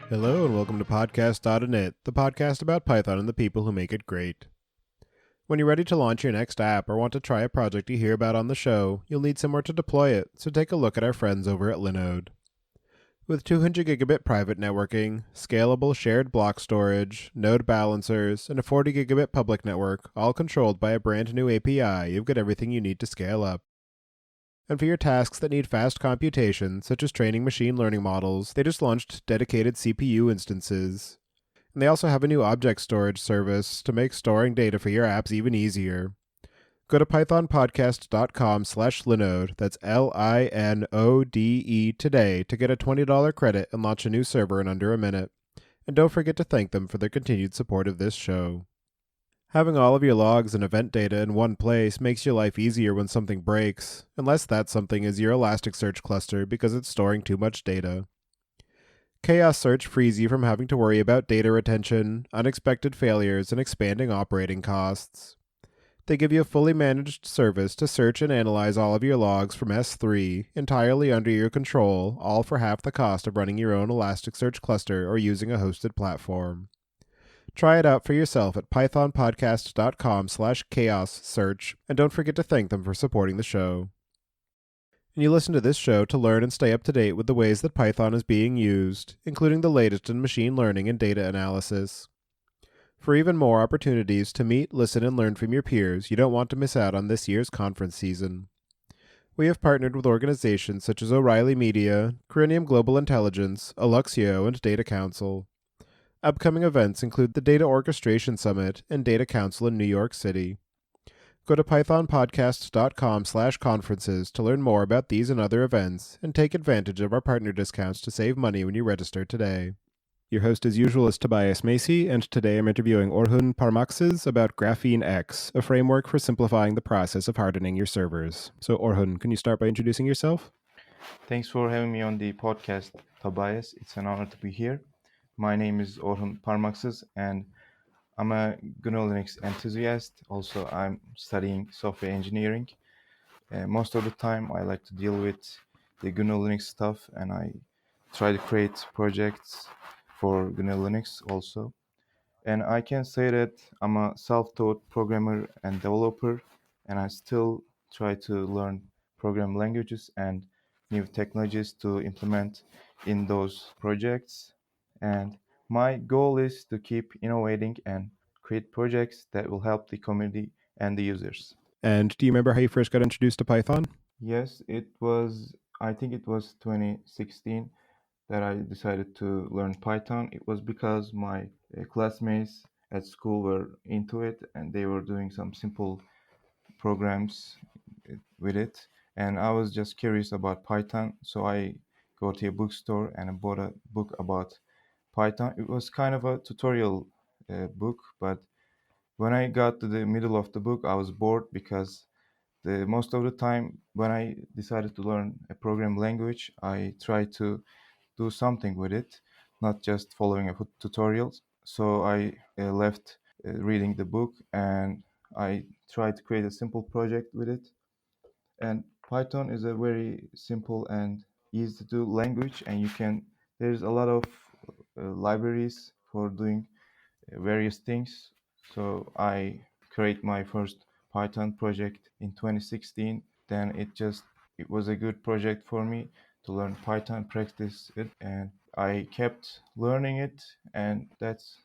Hello and welcome to podcast.init, the podcast about Python and the people who make it great. When you're ready to launch your next app or want to try a project you hear about on the show, you'll need somewhere to deploy it, so take a look at our friends over at Linode. With 200 gigabit private networking, scalable shared block storage, node balancers, and a 40 gigabit public network, all controlled by a brand new API, you've got everything you need to scale up. And for your tasks that need fast computation, such as training machine learning models, they just launched dedicated CPU instances. And they also have a new object storage service to make storing data for your apps even easier. Go to pythonpodcast.com/linode, that's LINODE today to get a $20 credit and launch a new server in under a minute. And don't forget to thank them for their continued support of this show. Having all of your logs and event data in one place makes your life easier when something breaks, unless that something is your Elasticsearch cluster because it's storing too much data. Chaos Search frees you from having to worry about data retention, unexpected failures, and expanding operating costs. They give you a fully managed service to search and analyze all of your logs from S3, entirely under your control, all for half the cost of running your own Elasticsearch cluster or using a hosted platform. Try it out for yourself at pythonpodcast.com/chaos-search, and don't forget to thank them for supporting the show. And you listen to this show to learn and stay up to date with the ways that Python is being used, including the latest in machine learning and data analysis. For even more opportunities to meet, listen, and learn from your peers, you don't want to miss out on this year's conference season. We have partnered with organizations such as O'Reilly Media, Corinium Global Intelligence, Aluxio, and Data Council. Upcoming events include the Data Orchestration Summit and Data Council in New York City. Go to pythonpodcast.com/conferences to learn more about these and other events, and take advantage of our partner discounts to save money when you register today. Your host as usual is Tobias Macey, and today I'm interviewing Orhun Parmaksiz about GrapheneX, a framework for simplifying the process of hardening your servers. So Orhun, can you start by introducing yourself? Thanks for having me on the podcast, Tobias. It's an honor to be here. My name is Orhun Parmaksiz, and I'm a GNU/Linux enthusiast. Also, I'm studying software engineering. Most of the time, I like to deal with the GNU/Linux stuff, and I try to create projects for GNU/Linux also. And I can say that I'm a self-taught programmer and developer, and I still try to learn program languages and new technologies to implement in those projects. And my goal is to keep innovating and create projects that will help the community and the users. And do you remember how you first got introduced to Python? Yes, I think it was 2016 that I decided to learn Python. It was because my classmates at school were into it and they were doing some simple programs with it. And I was just curious about Python. So I go to a bookstore and I bought a book about Python. It was kind of a tutorial book, but when I got to the middle of the book, I was bored because the most of the time when I decided to learn a program language, I tried to do something with it, not just following a tutorial. So I left reading the book and I tried to create a simple project with it. And Python is a very simple and easy to do language, and there's a lot of libraries for doing various things. So I create my first Python project in 2016. Then it was a good project for me to learn Python, practice it, and I kept learning it, and that's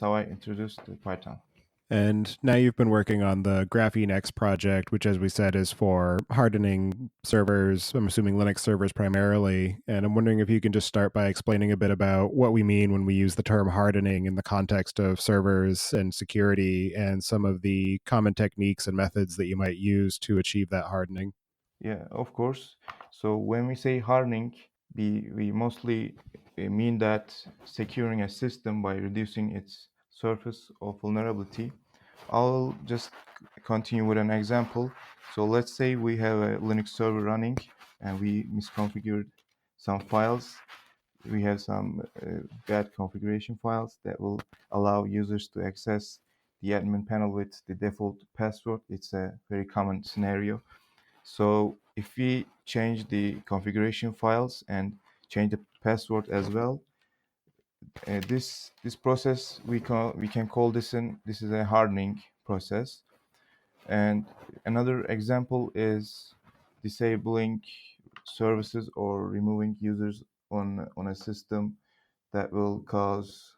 how I introduced to Python. And now you've been working on the GrapheneX project, which, as we said, is for hardening servers. I'm assuming Linux servers primarily. And I'm wondering if you can just start by explaining a bit about what we mean when we use the term hardening in the context of servers and security, and some of the common techniques and methods that you might use to achieve that hardening. Yeah, of course. So when we say hardening, we mostly mean that securing a system by reducing its surface of vulnerability. I'll just continue with an example. So let's say we have a Linux server running and we misconfigured some files. We have some bad configuration files that will allow users to access the admin panel with the default password. It's a very common scenario. So if we change the configuration files and change the password as well, This process we can call this is a hardening process. And another example is disabling services or removing users on a system that will cause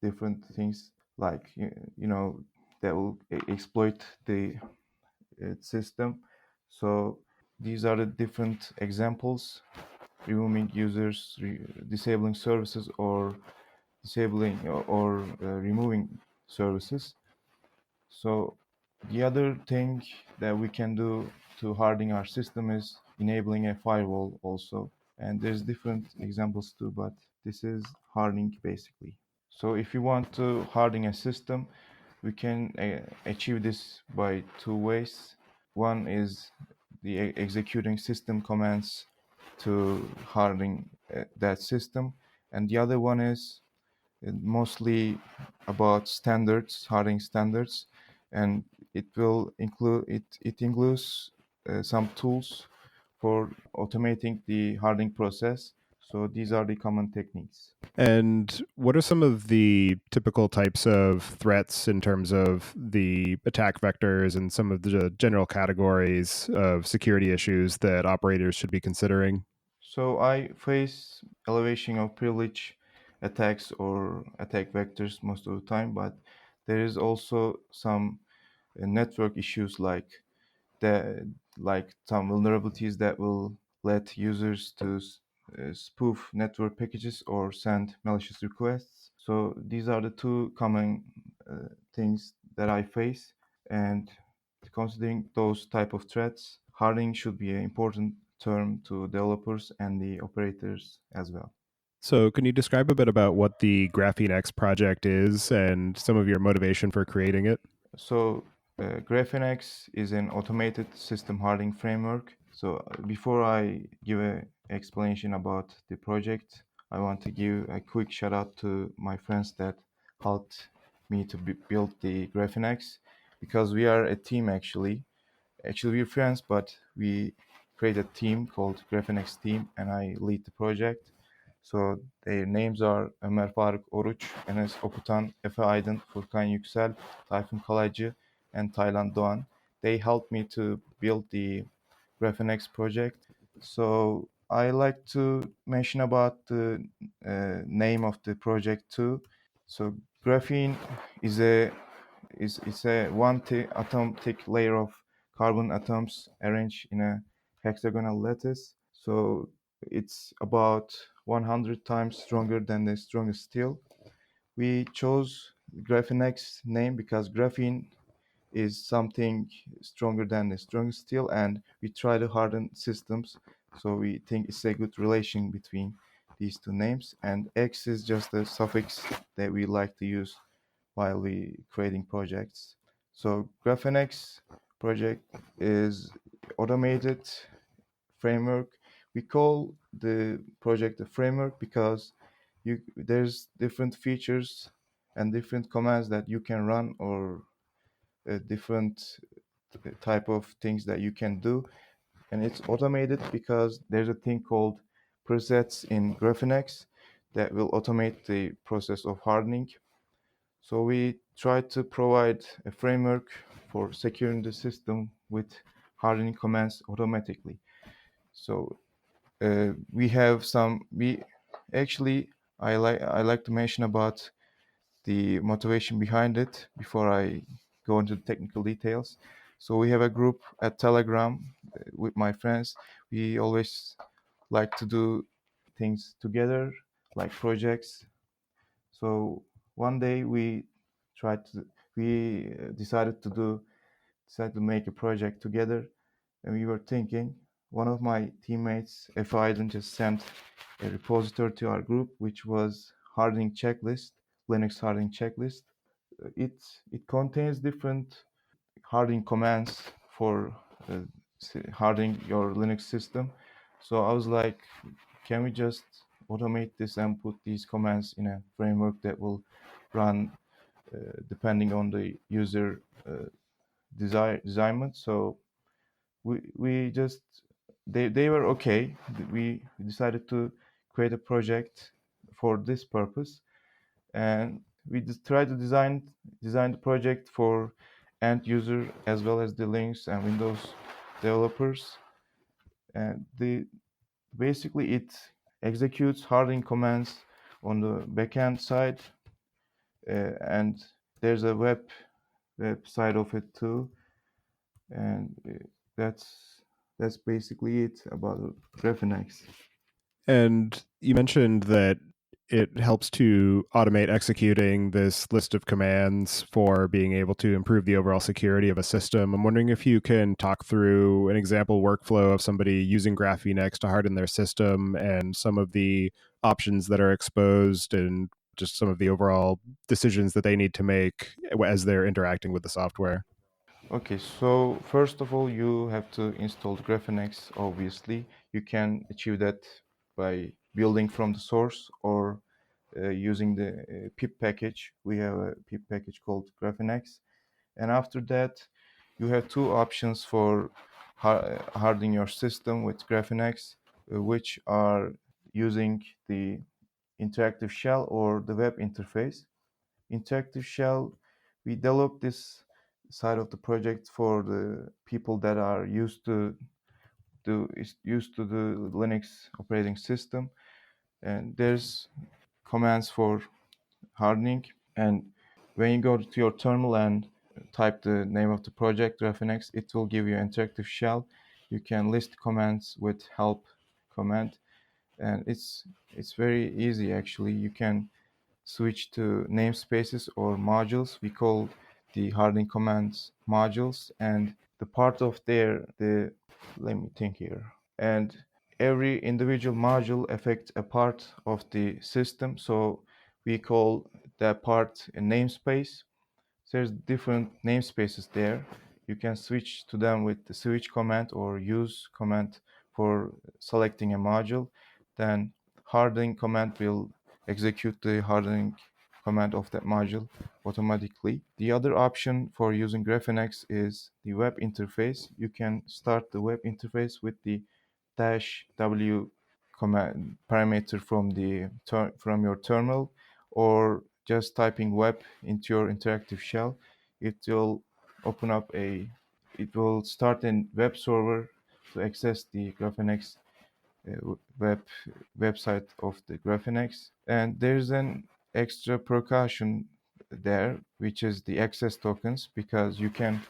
different things, like that will exploit the system. So these are the different examples: removing users, disabling services, or disabling or removing services. So the other thing that we can do to hardening our system is enabling a firewall also. And there's different examples too, but this is hardening basically. So if you want to harden a system, we can achieve this by two ways. One is the executing system commands to hardening that system, and the other one is mostly about standards, hardening standards, and it includes some tools for automating the hardening process. So these are the common techniques. And what are some of the typical types of threats in terms of the attack vectors and some of the general categories of security issues that operators should be considering? So I face elevation of privilege attacks or attack vectors most of the time, but there is also some network issues that like some vulnerabilities that will let users to spoof network packages or send malicious requests. So these are the two common things that I face, and considering those type of threats, hardening should be an important term to developers and the operators as well. So, can you describe a bit about what the GrapheneX project is and some of your motivation for creating it? So, GrapheneX is an automated system hardening framework. So, before I give an explanation about the project, I want to give a quick shout out to my friends that helped me to build the GrapheneX, because we are a team actually. Actually, we're friends, but we created a team called GrapheneX team, and I lead the project. So their names are Ömer Faruk Oruç, Enes Okutan, Efe Aydın, Furkan Yüksel, Tayfun Kalaycı, and Taylan Doğan. They helped me to build the GrapheneX project. So I like to mention about the name of the project too. So graphene is a is it's a atom thick layer of carbon atoms arranged in a hexagonal lattice. So it's about 100 times stronger than the strongest steel. We chose GrapheneX name because graphene is something stronger than the strongest steel, and we try to harden systems. So we think it's a good relation between these two names. And X is just a suffix that we like to use while we creating projects. So GrapheneX project is automated framework. We call the project a framework because there's different features and different commands that you can run, or different type of things that you can do, and it's automated because there's a thing called presets in GrapheneX that will automate the process of hardening. So we try to provide a framework for securing the system with hardening commands automatically. So we have some. We actually I like to mention about the motivation behind it before I go into the technical details. So we have a group at Telegram with my friends. We always like to do things together, like projects. So one day tried to we decided to make a project together, and we were thinking. One of my teammates, if I didn't just send a repository to our group, which was hardening checklist, Linux hardening checklist. It contains different hardening commands for hardening your Linux system. So I was like, can we just automate this and put these commands in a framework that will run depending on the user designment? So we just they were okay. We decided to create a project for this purpose. and we just try to design the project for end user as well as the Linux and Windows developers. And the basically it executes hardening commands on the backend side, and there's a web side of it too, and that's basically it about GrapheneX. And you mentioned that it helps to automate executing this list of commands for being able to improve the overall security of a system. I'm wondering if you can talk through an example workflow of somebody using GrapheneX to harden their system and some of the options that are exposed and just some of the overall decisions that they need to make as they're interacting with the software. Okay, so first of all, you have to install GrapheneX. Obviously, you can achieve that by building from the source or using the pip package. We have a pip package called GrapheneX, and after that, you have two options for hardening your system with GrapheneX, which are using the interactive shell or the web interface. Interactive shell, we developed this side of the project for the people that are used to the Linux operating system, and there's commands for hardening. And when you go to your terminal and type the name of the project GrapheneX, it will give you interactive shell. You can list commands with help command, and it's very easy actually. You can switch to namespaces or modules. We call the hardening commands modules, and the part of the let me think here. And every individual module affects a part of the system, so we call that part a namespace. There's different namespaces there. You can switch to them with the switch command or use command for selecting a module. Then hardening command will execute the hardening command of that module automatically. The other option for using GrapheneX is the web interface. You can start the web interface with the -w command parameter from from your terminal, or just typing web into your interactive shell. It will open up a it will start a web server to access the GrapheneX web website of the GrapheneX. And there's an extra precaution there, which is the access tokens, because you can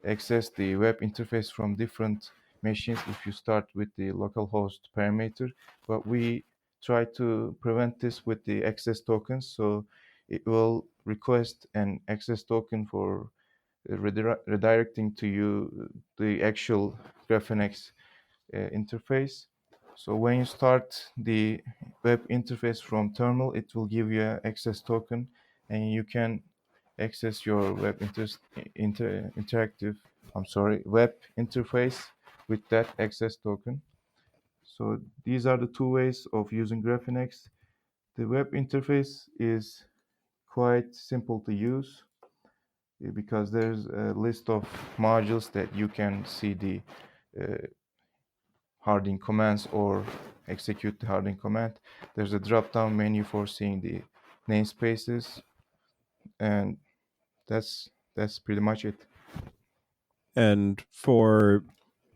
access the web interface from different machines if you start with the localhost parameter. But we try to prevent this with the access tokens. So it will request an access token for redirecting to you the actual GrapheneX interface. So when you start the web interface from terminal, it will give you an access token, and you can access your web interface with that access token. So these are the two ways of using GrapheneX. The web interface is quite simple to use because there's a list of modules that you can see the uh, hardening commands or execute the hardening command. There's a drop down menu for seeing the namespaces, and that's pretty much it. And for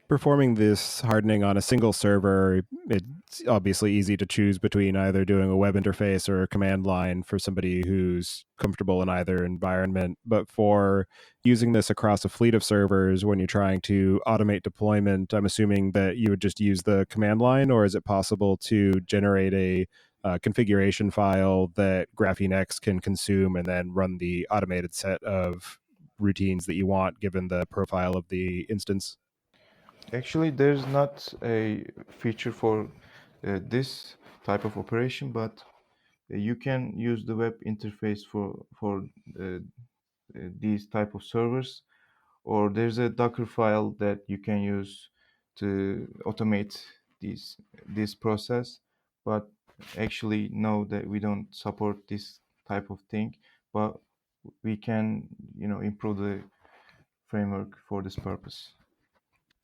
performing this hardening on a single server, it's obviously easy to choose between either doing a web interface or a command line for somebody who's comfortable in either environment. But for using this across a fleet of servers, when you're trying to automate deployment, I'm assuming that you would just use the command line, or is it possible to generate a configuration file that GrapheneX can consume and then run the automated set of routines that you want given the profile of the instance? Actually, there's not a feature for this type of operation, but you can use the web interface for these type of servers, or there's a Docker file that you can use to automate these this process. But actually, no, that we don't support this type of thing. But we can, improve the framework for this purpose.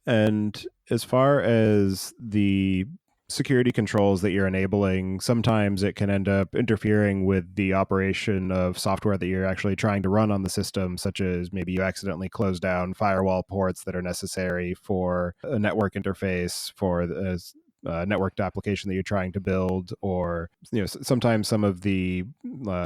And as far as the security controls that you're enabling, sometimes it can end up interfering with the operation of software that you're actually trying to run on the system, such as maybe you accidentally close down firewall ports that are necessary for a network interface for the networked application that you're trying to build, or sometimes some of the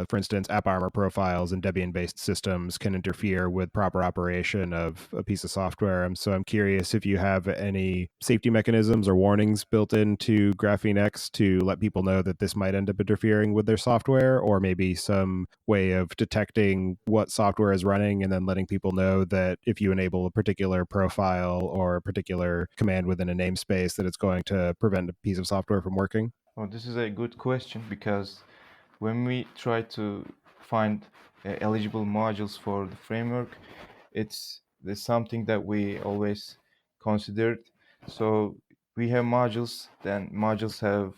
for instance AppArmor profiles and Debian based systems can interfere with proper operation of a piece of software. So I'm curious if you have any safety mechanisms or warnings built into GrapheneX to let people know that this might end up interfering with their software, or maybe some way of detecting what software is running and then letting people know that if you enable a particular profile or a particular command within a namespace that it's going to prevent a piece of software from working? Oh, this is a good question, because when we try to find eligible modules for the framework, there's something that we always considered. So we have modules, then modules have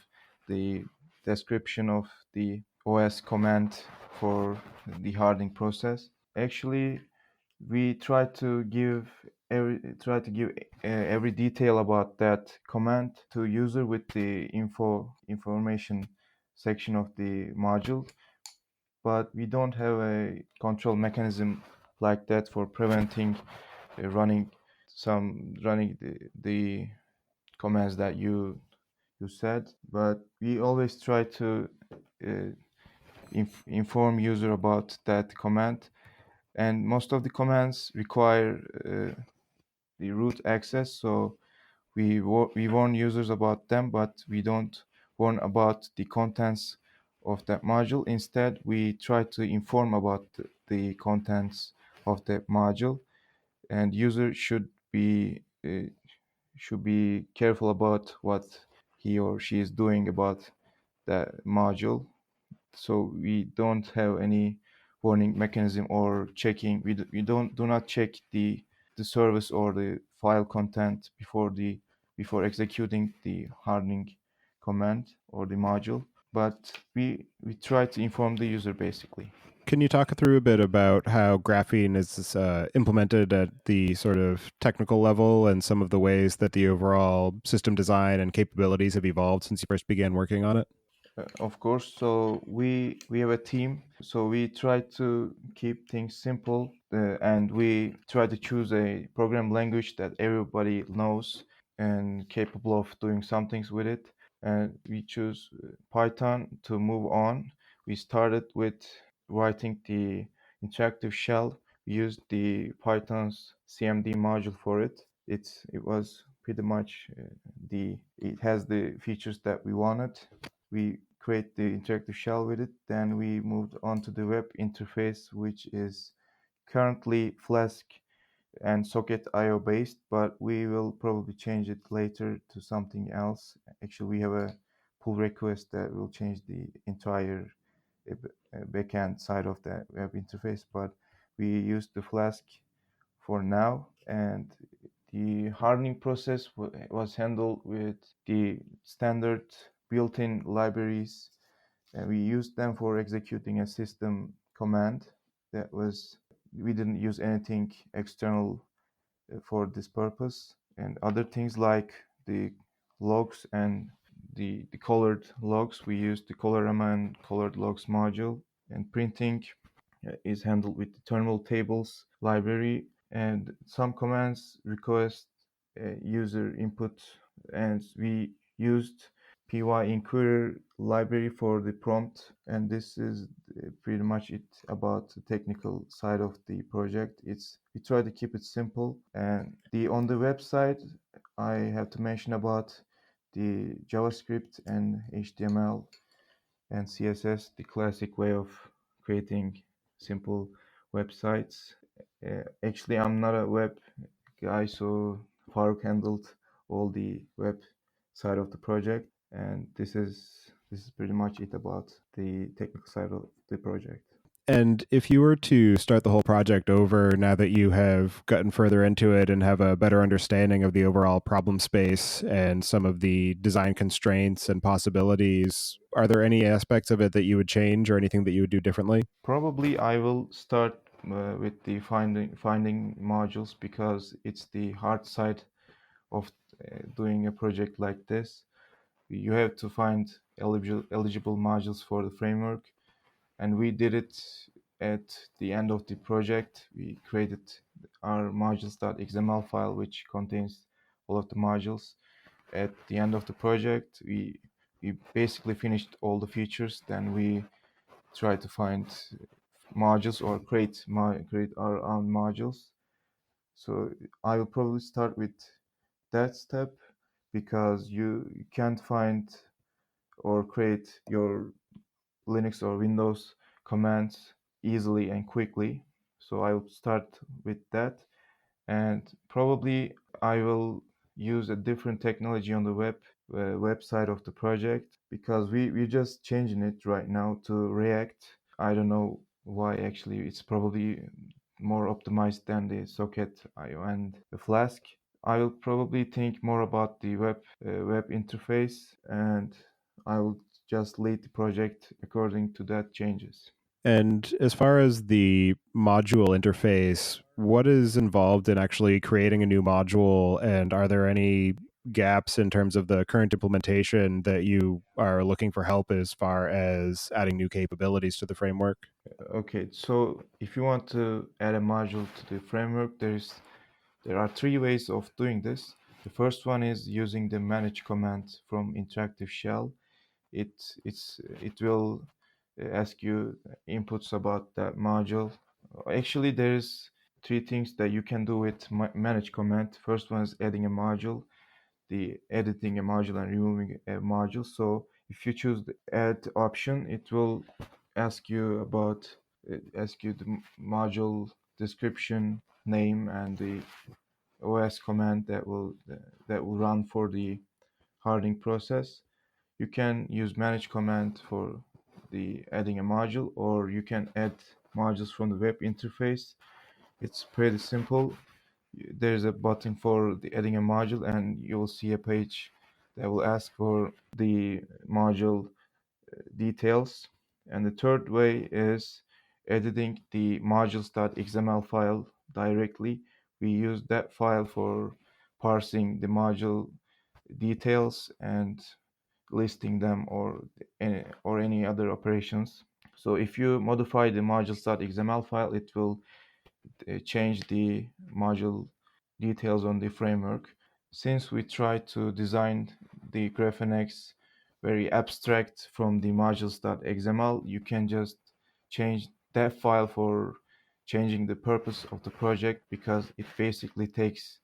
the description of the OS command for the hardening process. Actually, we try to give every detail about that command to user with the information section of the module, but we don't have a control mechanism like that for preventing running the commands that you said. But we always try to uh, inform user about that command, and most of the commands require the root access, so we warn users about them, but we don't warn about the contents of that module. Instead, we try to inform about the contents of the module, and user should be careful about what he or she is doing about that module. So we don't have any warning mechanism or checking. We do not check the service or the file content before executing the hardening command or the module. But we try to inform the user basically. Can you talk through a bit about how graphene is implemented at the sort of technical level and some of the ways that the overall system design and capabilities have evolved since you first began working on it? Of course. So we have a team. So we try to keep things simple, and we try to choose a program language that everybody knows and capable of doing some things with it. And we choose Python to move on. We started with writing the interactive shell. We used the Python's CMD module for it. It was pretty much it has the features that we wanted. We create the interactive shell with it. Then we moved on to the web interface, which is currently Flask and Socket IO based, but we will probably change it later to something else. Actually, we have a pull request that will change the entire backend side of the web interface, but we use the Flask for now. And the hardening process was handled with the standard built-in libraries, and we used them for executing a system command. That was We didn't use anything external for this purpose. And other things like the logs and the colored logs, we used the colorama and colored logs module. And printing is handled with the terminal tables library, and some commands request user input, and we used py-inquirer library for the prompt. And this is pretty much it about the technical side of the project. We try to keep it simple. And the on the website, I have to mention about the JavaScript and HTML and CSS, the classic way of creating simple websites. Actually, I'm not a web guy, so Faruk handled all the web side of the project, and this is pretty much it about the technical side of the project. And if you were to start the whole project over now that you have gotten further into it and have a better understanding of the overall problem space and some of the design constraints and possibilities, are there any aspects of it that you would change or anything that you would do differently? Probably I will start with the finding modules, because it's the hard side of doing a project like this. you have to find eligible modules for the framework, and we did it at the end of the project. We created our modules.xml file, which contains all of the modules. At the end of the project, we basically finished all the features. Then we tried to find modules or create our own modules. So I will probably start with that step because you can't find or create your Linux or Windows commands easily and quickly. So I will start with that, and probably I will use a different technology on the website of the project because we're just changing it right now to React. I don't know why actually. It's probably more optimized than the Socket IO and the Flask. I will probably think more about the web interface, and I will just lead the project according to that changes. And as far as the module interface, what is involved in actually creating a new module? And are there any gaps in terms of the current implementation that you are looking for help as far as adding new capabilities to the framework? Okay, so if you want to add a module to the framework, there are three ways of doing this. The first one is using the manage command from interactive shell. It will ask you inputs about that module. Actually, there's three things that you can do with manage command. First one is adding a module, the editing a module and removing a module. So if you choose the add option, it will ask you about ask you the module description, name, and the OS command that will run for the hardening process. You can use manage command for the adding a module, or you can add modules from the web interface. It's pretty simple. There's a button for the adding a module, and you will see a page that will ask for the module details. And the third way is editing the modules.xml file directly. We use that file for parsing the module details and listing them, or any other operations. So if you modify the modules.xml file, it will change the module details on the framework. Since we try to design the GrapheneX very abstract from the modules.xml, you can just change that file for changing the purpose of the project, because it basically takes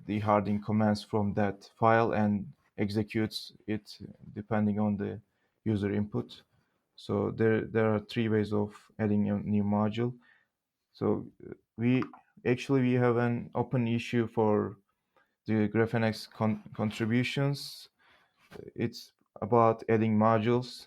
the hardening commands from that file and executes it depending on the user input. So there are three ways of adding a new module. So we we have an open issue for the GrapheneX contributions. It's about adding modules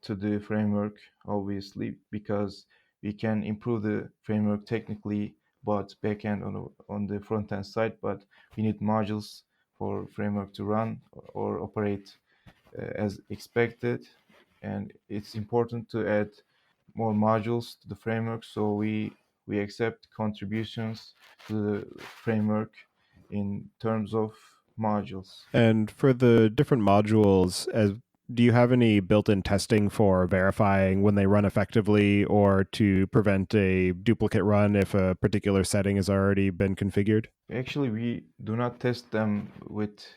to the framework, obviously, because we can improve the framework technically, but backend on the front end side. But we need modules for framework to run or operate as expected, and it's important to add more modules to the framework. So we accept contributions to the framework in terms of modules. And for the different modules, do you have any built-in testing for verifying when they run effectively or to prevent a duplicate run if a particular setting has already been configured? Actually, we do not test them with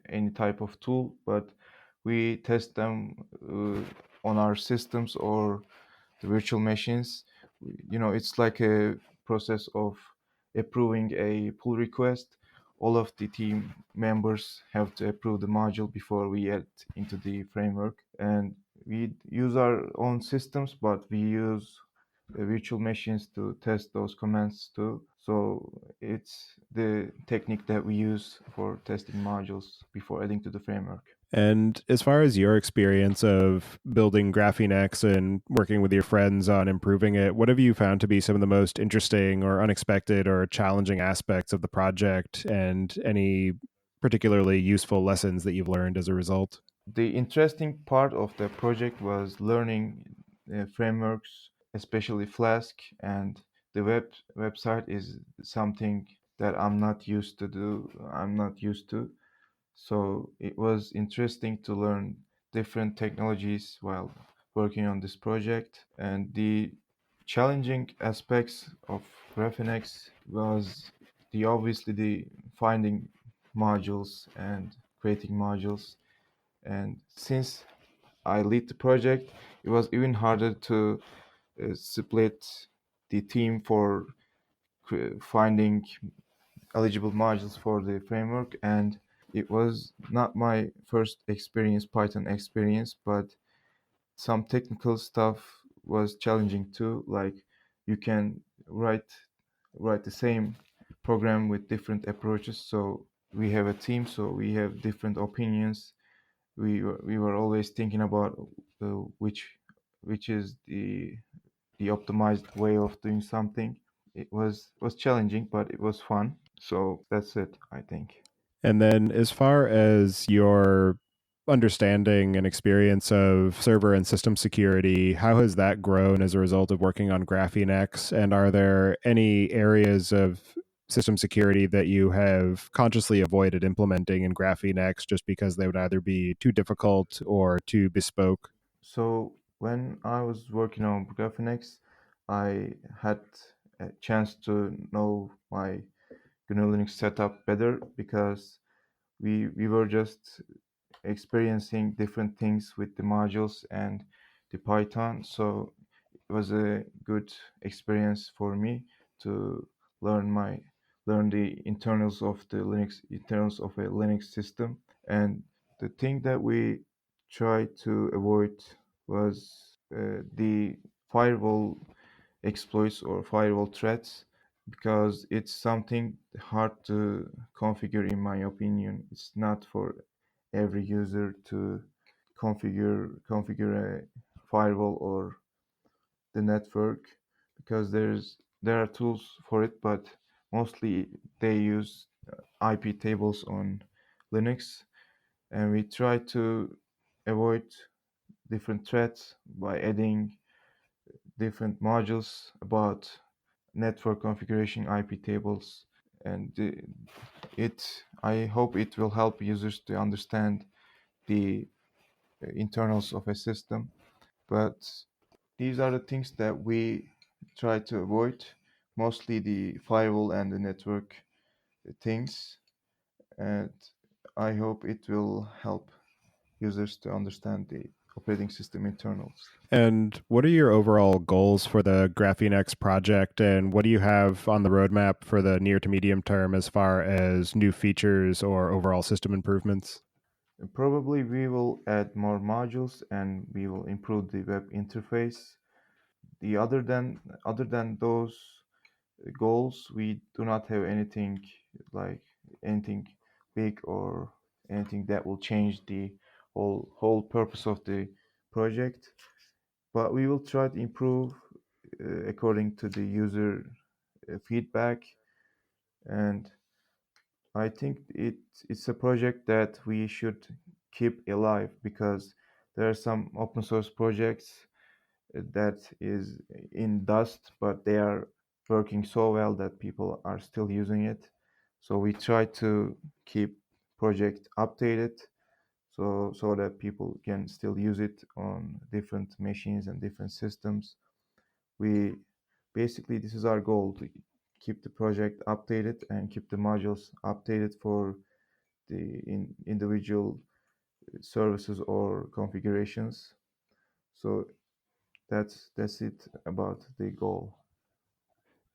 any type of tool, but we test them on our systems or the virtual machines. It's like a process of approving a pull request. All of the team members have to approve the module before we add into the framework. And we use our own systems, but we use virtual machines to test those commands too. So it's the technique that we use for testing modules before adding to the framework. And as far as your experience of building GrapheneX and working with your friends on improving it, what have you found to be some of the most interesting or unexpected or challenging aspects of the project, and any particularly useful lessons that you've learned as a result? The interesting part of the project was learning frameworks, especially Flask, and the website is something that I'm not used to do. I'm not used to. So it was interesting to learn different technologies while working on this project. And the challenging aspects of GrapheneX was the obviously the finding modules and creating modules. And since I lead the project, it was even harder to split the team for finding eligible modules for the framework. And it was not my first experience, Python experience, but some technical stuff was challenging too. Like you can write the same program with different approaches. So we have a team, so we have different opinions. We were always thinking about which is the optimized way of doing something. It was challenging, but it was fun. So that's it, I think. And then, as far as your understanding and experience of server and system security, how has that grown as a result of working on GrapheneX? And are there any areas of system security that you have consciously avoided implementing in GrapheneX just because they would either be too difficult or too bespoke? So when I was working on GrapheneX, I had a chance to know my GNU Linux setup better because we were just experiencing different things with the modules and the Python. So it was a good experience for me to learn my learn the internals of a Linux system. And the thing that we tried to avoid was the firewall exploits or firewall threats, because it's something hard to configure in my opinion. It's not for every user to configure a firewall or the network, because there are tools for it, but mostly they use IP tables on Linux. And we try to avoid different threats by adding different modules about network configuration IP tables. And it I hope it will help users to understand the internals of a system. But these are the things that we try to avoid, mostly the firewall and the network things. And I hope it will help users to understand the operating system internals. And what are your overall goals for the GrapheneX project? And what do you have on the roadmap for the near to medium term as far as new features or overall system improvements? And probably we will add more modules and we will improve the web interface. The other than those goals, we do not have anything like anything big or anything that will change the whole purpose of the project. But we will try to improve according to the user feedback. And I think it's a project that we should keep alive, because there are some open source projects that is in dust, but they are working so well that people are still using it. So we try to keep project updated, so that people can still use it on different machines and different systems. We basically, this is our goal, to keep the project updated and keep the modules updated for the individual services or configurations. So that's it about the goal.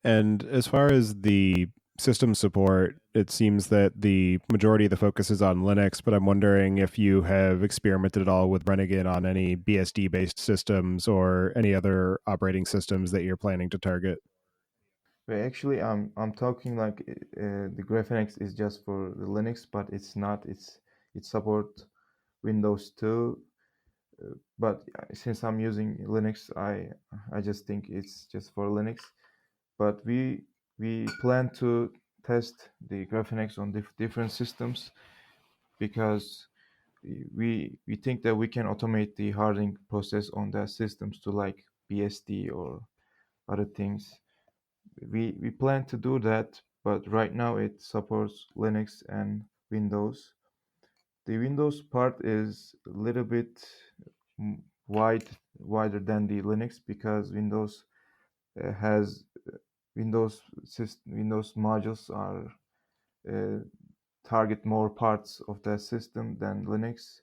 And as far as the system support, it seems that the majority of the focus is on Linux, but I'm wondering if you have experimented at all with running it on any BSD based systems or any other operating systems that you're planning to target. But actually, I'm talking like the GrapheneX is just for the Linux, but it's not. It support Windows too. But since I'm using Linux, I just think it's just for Linux. But we plan to test the GrapheneX on different systems, because we think that we can automate the hardening process on the systems to like BSD or other things. We plan to do that, but right now it supports Linux and Windows. The Windows part is a little bit mm, wide wider than the Linux because Windows has Windows modules are uh, target more parts of the system than Linux.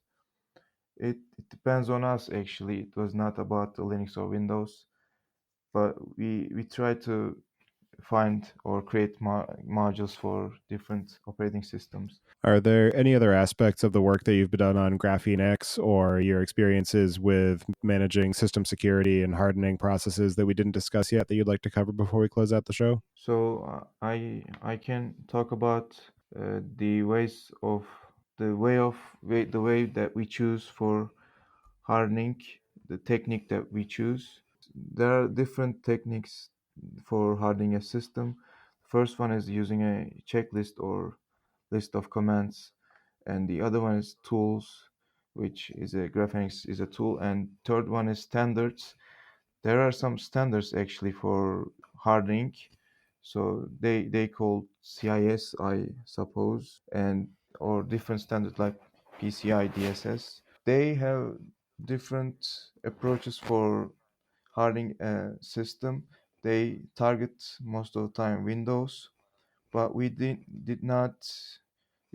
It depends on us actually. It was not about the Linux or Windows, but we try to find or create modules for different operating systems. Are there any other aspects of the work that you've done on GrapheneX or your experiences with managing system security and hardening processes that we didn't discuss yet that you'd like to cover before we close out the show? So I can talk about the ways of the way that we choose for hardening, the technique that we choose. There are different techniques for hardening a system. First one is using a checklist or list of commands, and the other one is tools, which is a GrapheneX is a tool, and third one is standards. There are some standards actually for hardening, so they call CIS, I suppose, and or different standards like PCI DSS. They have different approaches for hardening a system. They target most of the time Windows, but we did not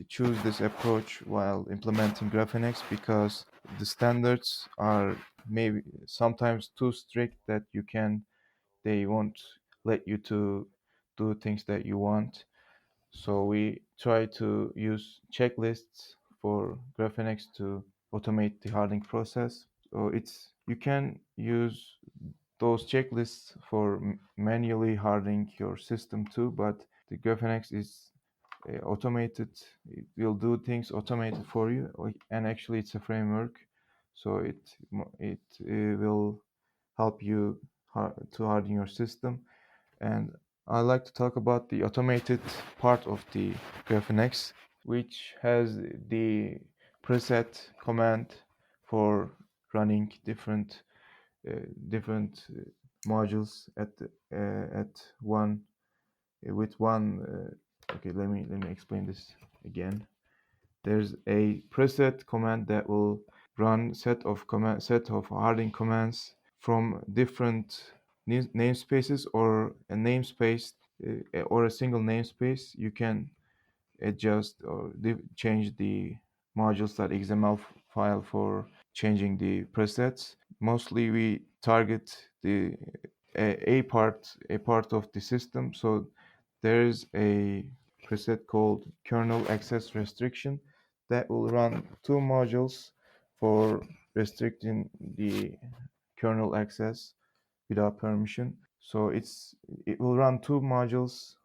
choose this approach while implementing GrapheneX because the standards are maybe sometimes too strict that they won't let you to do things that you want. So we try to use checklists for GrapheneX to automate the hardening process. So it's you can use those checklists for manually hardening your system too, but the GrapheneX is automated. It will do things automated for you, and actually it's a framework, so it will help you to harden your system. And I like to talk about the automated part of the GrapheneX, which has the preset command for running different modules at one with one. Okay, let me explain this again. There's a preset command that will run set of hardening commands from different namespaces or a namespace or a single namespace. You can adjust or change the modules.xml file for changing the presets. Mostly we target a part of the system. So there is a preset called kernel access restriction that will run two modules for restricting the kernel access without permission. So it will run two modules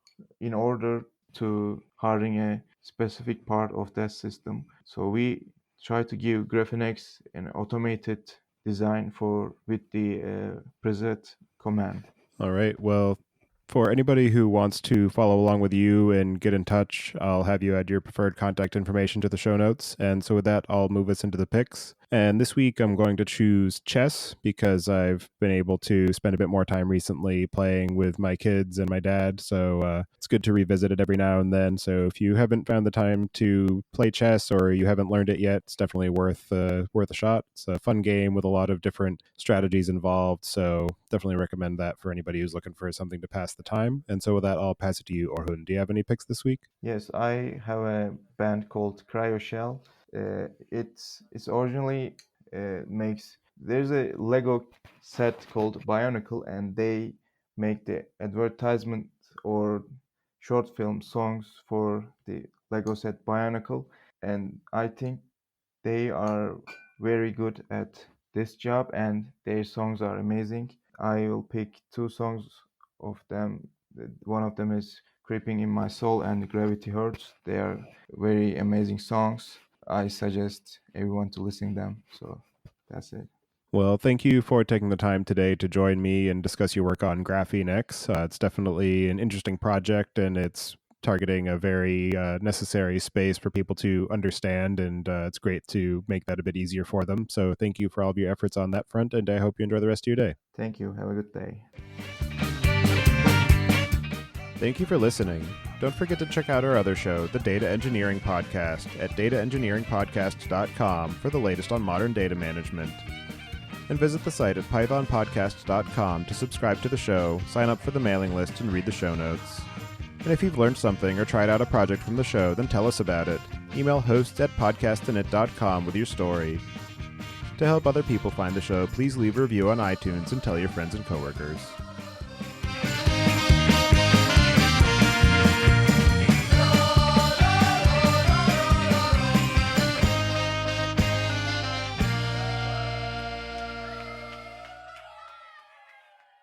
in order to hardening a specific part of that system. So we try to give GrapheneX an automated design for with the preset command. All right. Well, for anybody who wants to follow along with you and get in touch, I'll have you add your preferred contact information to the show notes. And so with that, I'll move us into the picks. And this week, I'm going to choose chess because I've been able to spend a bit more time recently playing with my kids and my dad. So it's good to revisit it every now and then. So if you haven't found the time to play chess or you haven't learned it yet, it's definitely worth a shot. It's a fun game with a lot of different strategies involved. So definitely recommend that for anybody who's looking for something to pass the time. And so with that, I'll pass it to you, Orhun. Do you have any picks this week? Yes, I have a band called Cryoshell. It's originally makes there's a Lego set called Bionicle, and they make the advertisement or short film songs for the Lego set Bionicle, and I think they are very good at this job, and their songs are amazing. I will pick two songs of them. One of them is Creeping in My Soul and Gravity Hurts. They are very amazing songs. I suggest everyone to listen them. So that's it. Well, thank you for taking the time today to join me and discuss your work on GrapheneX. It's definitely an interesting project, and it's targeting a very necessary space for people to understand, and it's great to make that a bit easier for them. So thank you for all of your efforts on that front, and I hope you enjoy the rest of your day. Thank you. Have a good day. Thank you for listening. Don't forget to check out our other show, the Data Engineering Podcast, at dataengineeringpodcast.com for the latest on modern data management. And visit the site at pythonpodcast.com to subscribe to the show, sign up for the mailing list, and read the show notes. And if you've learned something or tried out a project from the show, then tell us about it. Email hosts@podcastinit.com with your story. To help other people find the show, please leave a review on iTunes and tell your friends and coworkers.